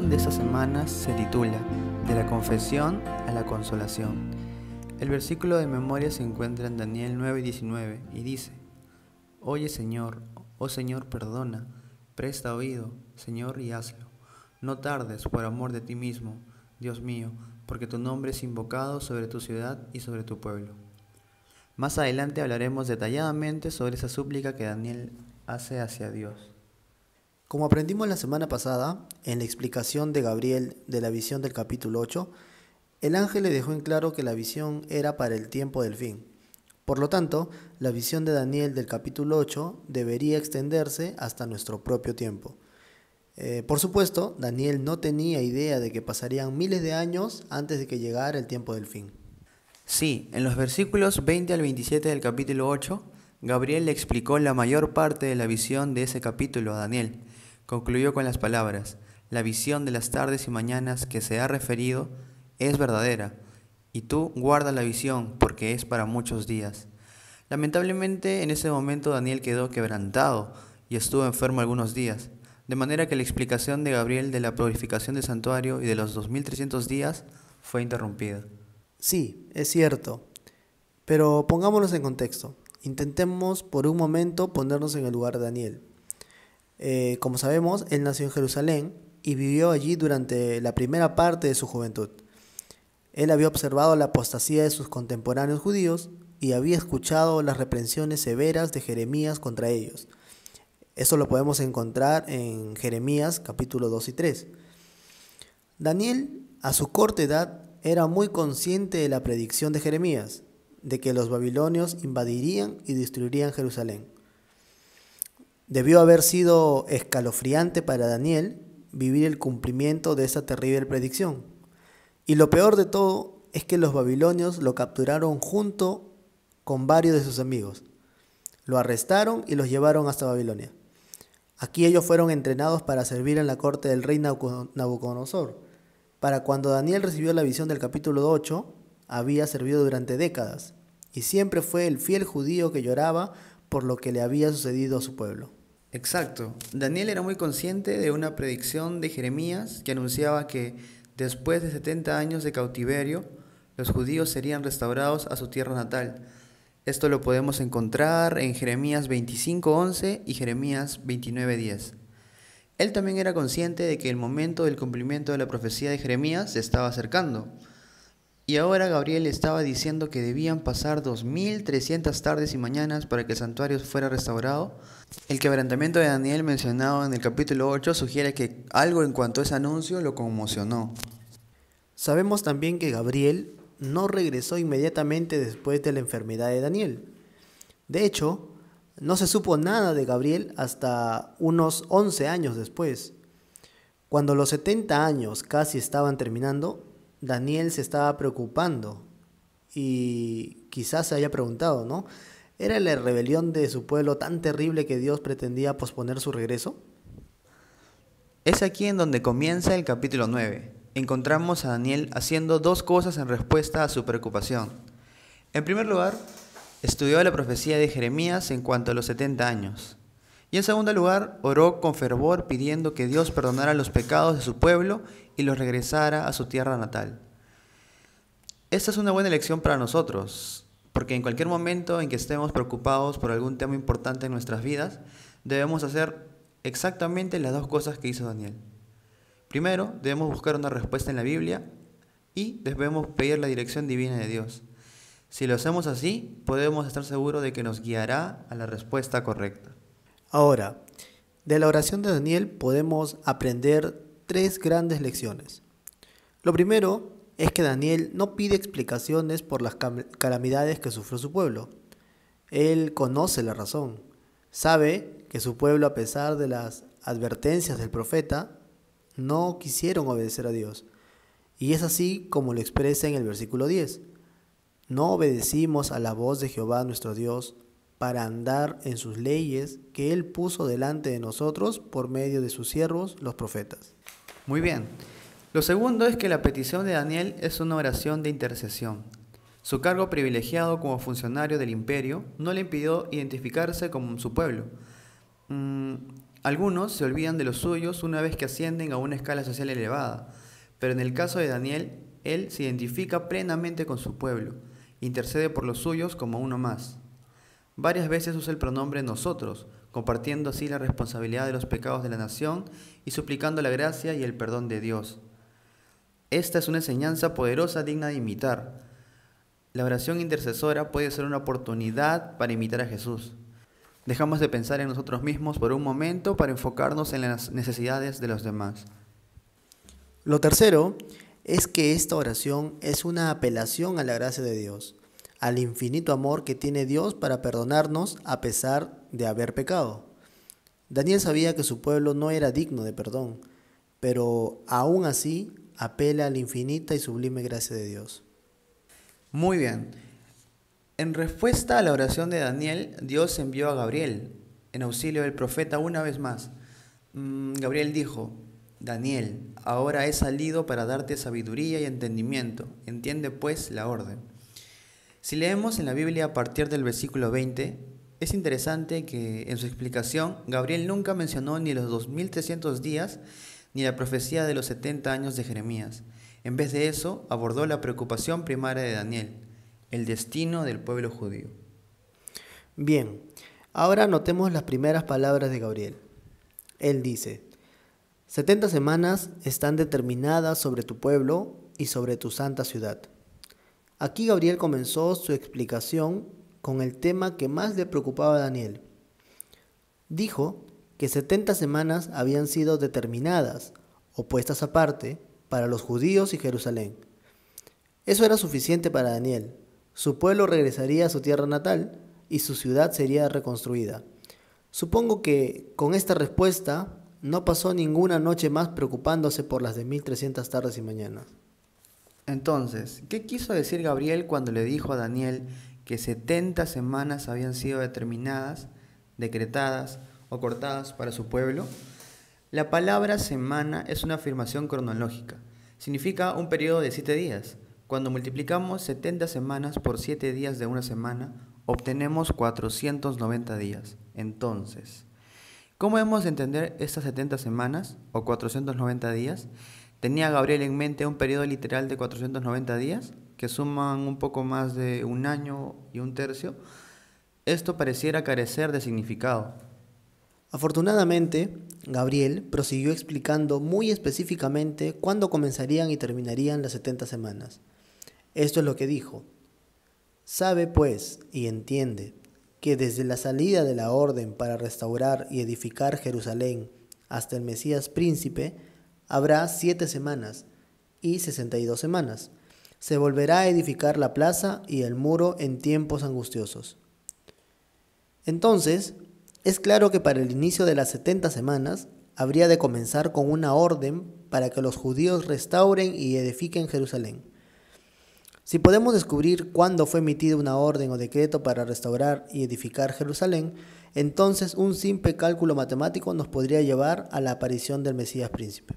reflexión de esta semana se titula De la confesión a la consolación. El versículo de memoria se encuentra en Daniel 9:19 y dice: Oye Señor, oh Señor, perdona, presta oído, Señor, y hazlo. No tardes por amor de ti mismo, Dios mío, porque tu nombre es invocado sobre tu ciudad y sobre tu pueblo. Más adelante hablaremos detalladamente sobre esa súplica que Daniel hace hacia Dios. Como aprendimos la semana pasada, en la explicación de Gabriel de la visión del capítulo 8, el ángel le dejó en claro que la visión era para el tiempo del fin. Por lo tanto, la visión de Daniel del capítulo 8 debería extenderse hasta nuestro propio tiempo. Por supuesto, Daniel no tenía idea de que pasarían miles de años antes de que llegara el tiempo del fin. Sí, en los versículos 20 al 27 del capítulo 8, Gabriel le explicó la mayor parte de la visión de ese capítulo a Daniel. Concluyó con las palabras: la visión de las tardes y mañanas que se ha referido es verdadera, y tú guarda la visión porque es para muchos días. Lamentablemente, en ese momento Daniel quedó quebrantado y estuvo enfermo algunos días, de manera que la explicación de Gabriel de la purificación del santuario y de los 2300 días fue interrumpida. Sí, es cierto, pero pongámonos en contexto. Intentemos por un momento ponernos en el lugar de Daniel. Como sabemos, él nació en Jerusalén y vivió allí durante la primera parte de su juventud. Él había observado la apostasía de sus contemporáneos judíos y había escuchado las reprensiones severas de Jeremías contra ellos. Eso lo podemos encontrar en Jeremías capítulo 2 y 3. Daniel, a su corta edad, era muy consciente de la predicción de Jeremías, de que los babilonios invadirían y destruirían Jerusalén. Debió haber sido escalofriante para Daniel vivir el cumplimiento de esa terrible predicción. Y lo peor de todo es que los babilonios lo capturaron junto con varios de sus amigos. Lo arrestaron y los llevaron hasta Babilonia. Aquí ellos fueron entrenados para servir en la corte del rey Nabucodonosor. Para cuando Daniel recibió la visión del capítulo 8, había servido durante décadas y siempre fue el fiel judío que lloraba por lo que le había sucedido a su pueblo. Exacto. Daniel era muy consciente de una predicción de Jeremías que anunciaba que después de 70 años de cautiverio, los judíos serían restaurados a su tierra natal. Esto lo podemos encontrar en Jeremías 25:11 y Jeremías 29:10. Él también era consciente de que el momento del cumplimiento de la profecía de Jeremías se estaba acercando. Y ahora Gabriel estaba diciendo que debían pasar 2300 tardes y mañanas para que el santuario fuera restaurado. El quebrantamiento de Daniel mencionado en el capítulo 8 sugiere que algo en cuanto a ese anuncio lo conmocionó. Sabemos también que Gabriel no regresó inmediatamente después de la enfermedad de Daniel. De hecho, no se supo nada de Gabriel hasta unos 11 años después. Cuando los 70 años casi estaban terminando, Daniel se estaba preocupando y quizás se haya preguntado, ¿no? ¿Era la rebelión de su pueblo tan terrible que Dios pretendía posponer su regreso? Es aquí en donde comienza el capítulo 9. Encontramos a Daniel haciendo dos cosas en respuesta a su preocupación. En primer lugar, estudió la profecía de Jeremías en cuanto a los 70 años. Y en segundo lugar, oró con fervor pidiendo que Dios perdonara los pecados de su pueblo y los regresara a su tierra natal. Esta es una buena lección para nosotros, porque en cualquier momento en que estemos preocupados por algún tema importante en nuestras vidas, debemos hacer exactamente las dos cosas que hizo Daniel. Primero, debemos buscar una respuesta en la Biblia y debemos pedir la dirección divina de Dios. Si lo hacemos así, podemos estar seguros de que nos guiará a la respuesta correcta. Ahora, de la oración de Daniel podemos aprender tres grandes lecciones. Lo primero es que Daniel no pide explicaciones por las calamidades que sufrió su pueblo. Él conoce la razón. Sabe que su pueblo, a pesar de las advertencias del profeta, no quisieron obedecer a Dios. Y es así como lo expresa en el versículo 10. No obedecimos a la voz de Jehová nuestro Dios para andar en sus leyes que Él puso delante de nosotros por medio de sus siervos, los profetas. Muy bien. Lo segundo es que la petición de Daniel es una oración de intercesión. Su cargo privilegiado como funcionario del imperio no le impidió identificarse con su pueblo. Algunos se olvidan de los suyos una vez que ascienden a una escala social elevada, pero en el caso de Daniel, él se identifica plenamente con su pueblo, intercede por los suyos como uno más. Varias veces usa el pronombre nosotros, compartiendo así la responsabilidad de los pecados de la nación y suplicando la gracia y el perdón de Dios. Esta es una enseñanza poderosa digna de imitar. La oración intercesora puede ser una oportunidad para imitar a Jesús. Dejamos de pensar en nosotros mismos por un momento para enfocarnos en las necesidades de los demás. Lo tercero es que esta oración es una apelación a la gracia de Dios, al infinito amor que tiene Dios para perdonarnos a pesar de haber pecado. Daniel sabía que su pueblo no era digno de perdón, pero aún así apela a la infinita y sublime gracia de Dios. Muy bien. En respuesta a la oración de Daniel, Dios envió a Gabriel en auxilio del profeta una vez más. Gabriel dijo: Daniel, ahora he salido para darte sabiduría y entendimiento. Entiende pues la orden. Si leemos en la Biblia a partir del versículo 20, es interesante que en su explicación Gabriel nunca mencionó ni los 2300 días ni la profecía de los 70 años de Jeremías. En vez de eso, abordó la preocupación primaria de Daniel, el destino del pueblo judío. Bien, ahora notemos las primeras palabras de Gabriel. Él dice: 70 semanas están determinadas sobre tu pueblo y sobre tu santa ciudad. Aquí Gabriel comenzó su explicación con el tema que más le preocupaba a Daniel. Dijo que 70 semanas habían sido determinadas o puestas aparte para los judíos y Jerusalén. Eso era suficiente para Daniel. Su pueblo regresaría a su tierra natal y su ciudad sería reconstruida. Supongo que con esta respuesta no pasó ninguna noche más preocupándose por las de 1300 tardes y mañanas. Entonces, ¿qué quiso decir Gabriel cuando le dijo a Daniel que 70 semanas habían sido determinadas, decretadas o cortadas para su pueblo? La palabra semana es una afirmación cronológica. Significa un periodo de 7 días. Cuando multiplicamos 70 semanas por 7 días de una semana, obtenemos 490 días. Entonces, ¿cómo hemos de entender estas 70 semanas o 490 días? ¿Tenía Gabriel en mente un periodo literal de 490 días, que suman un poco más de un año y un tercio? Esto pareciera carecer de significado. Afortunadamente, Gabriel prosiguió explicando muy específicamente cuándo comenzarían y terminarían las 70 semanas. Esto es lo que dijo: sabe pues y entiende que desde la salida de la orden para restaurar y edificar Jerusalén hasta el Mesías príncipe, habrá 7 semanas y 62 semanas. Se volverá a edificar la plaza y el muro en tiempos angustiosos. Entonces, es claro que para el inicio de las 70 semanas habría de comenzar con una orden para que los judíos restauren y edifiquen Jerusalén. Si podemos descubrir cuándo fue emitida una orden o decreto para restaurar y edificar Jerusalén, entonces un simple cálculo matemático nos podría llevar a la aparición del Mesías príncipe.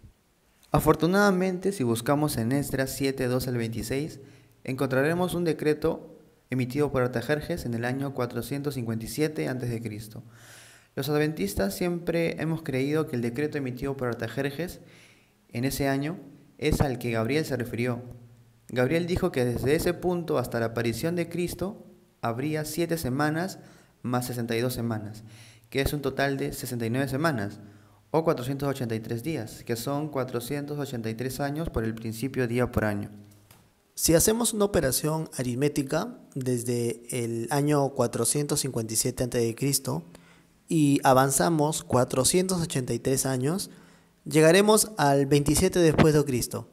Afortunadamente, si buscamos en Esdras 7, 2 al 26, encontraremos un decreto emitido por Artajerjes en el año 457 a.C. Los adventistas siempre hemos creído que el decreto emitido por Artajerjes en ese año es al que Gabriel se refirió. Gabriel dijo que desde ese punto hasta la aparición de Cristo habría 7 semanas más 62 semanas, que es un total de 69 semanas, o 483 días, que son 483 años por el principio día por año. Si hacemos una operación aritmética desde el año 457 a.C. y avanzamos 483 años, llegaremos al 27 después de Cristo.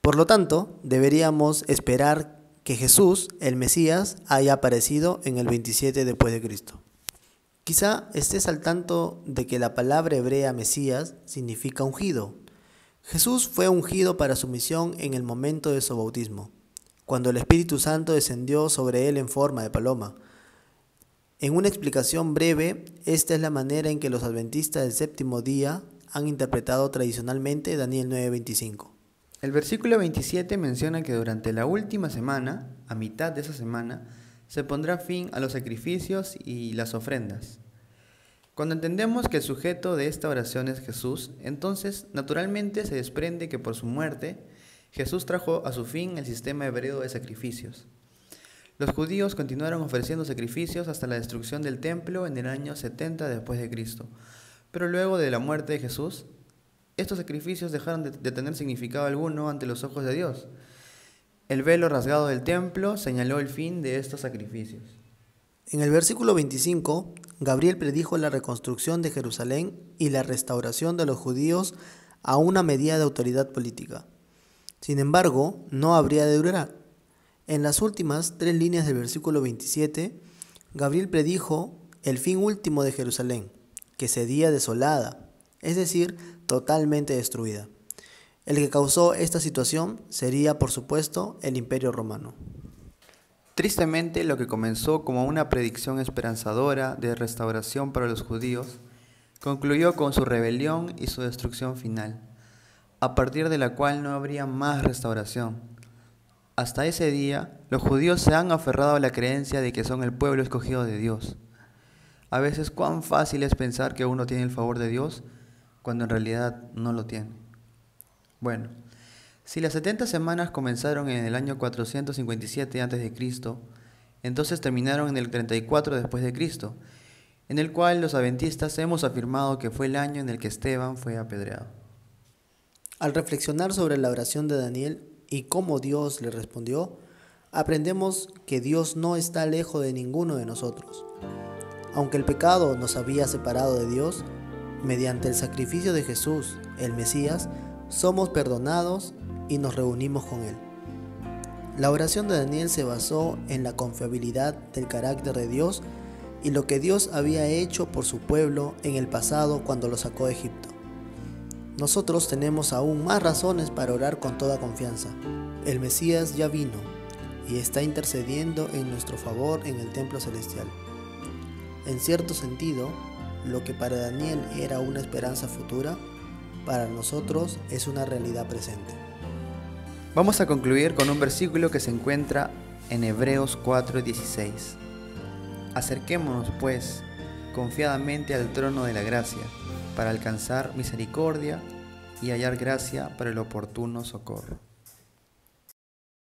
Por lo tanto, deberíamos esperar que Jesús, el Mesías, haya aparecido en el 27 después de Cristo. Quizá estés al tanto de que la palabra hebrea Mesías significa ungido. Jesús fue ungido para su misión en el momento de su bautismo, cuando el Espíritu Santo descendió sobre él en forma de paloma. En una explicación breve, esta es la manera en que los adventistas del séptimo día han interpretado tradicionalmente Daniel 9:25. El versículo 27 menciona que durante la última semana, a mitad de esa semana, se pondrá fin a los sacrificios y las ofrendas. Cuando entendemos que el sujeto de esta oración es Jesús, entonces naturalmente se desprende que por su muerte Jesús trajo a su fin el sistema hebreo de sacrificios. Los judíos continuaron ofreciendo sacrificios hasta la destrucción del templo en el año 70 después de Cristo. Pero luego de la muerte de Jesús, estos sacrificios dejaron de tener significado alguno ante los ojos de Dios. El velo rasgado del templo señaló el fin de estos sacrificios. En el versículo 25, Gabriel predijo la reconstrucción de Jerusalén y la restauración de los judíos a una medida de autoridad política. Sin embargo, no habría de durar. En las últimas 3 líneas del versículo 27, Gabriel predijo el fin último de Jerusalén, que sería desolada, es decir, totalmente destruida. El que causó esta situación sería, por supuesto, el Imperio Romano. Tristemente, lo que comenzó como una predicción esperanzadora de restauración para los judíos, concluyó con su rebelión y su destrucción final, a partir de la cual no habría más restauración. Hasta ese día, los judíos se han aferrado a la creencia de que son el pueblo escogido de Dios. A veces, cuán fácil es pensar que uno tiene el favor de Dios cuando en realidad no lo tiene. Bueno, si las 70 semanas comenzaron en el año 457 a.C., entonces terminaron en el 34 después de Cristo, en el cual los adventistas hemos afirmado que fue el año en el que Esteban fue apedreado. Al reflexionar sobre la oración de Daniel y cómo Dios le respondió, aprendemos que Dios no está lejos de ninguno de nosotros. Aunque el pecado nos había separado de Dios, mediante el sacrificio de Jesús, el Mesías, somos perdonados y nos reunimos con Él. La oración de Daniel se basó en la confiabilidad del carácter de Dios y lo que Dios había hecho por su pueblo en el pasado cuando lo sacó de Egipto. Nosotros tenemos aún más razones para orar con toda confianza. El Mesías ya vino y está intercediendo en nuestro favor en el templo celestial. En cierto sentido, lo que para Daniel era una esperanza futura, para nosotros es una realidad presente. Vamos a concluir con un versículo que se encuentra en Hebreos 4:16. Acerquémonos, pues, confiadamente al trono de la gracia, para alcanzar misericordia y hallar gracia para el oportuno socorro.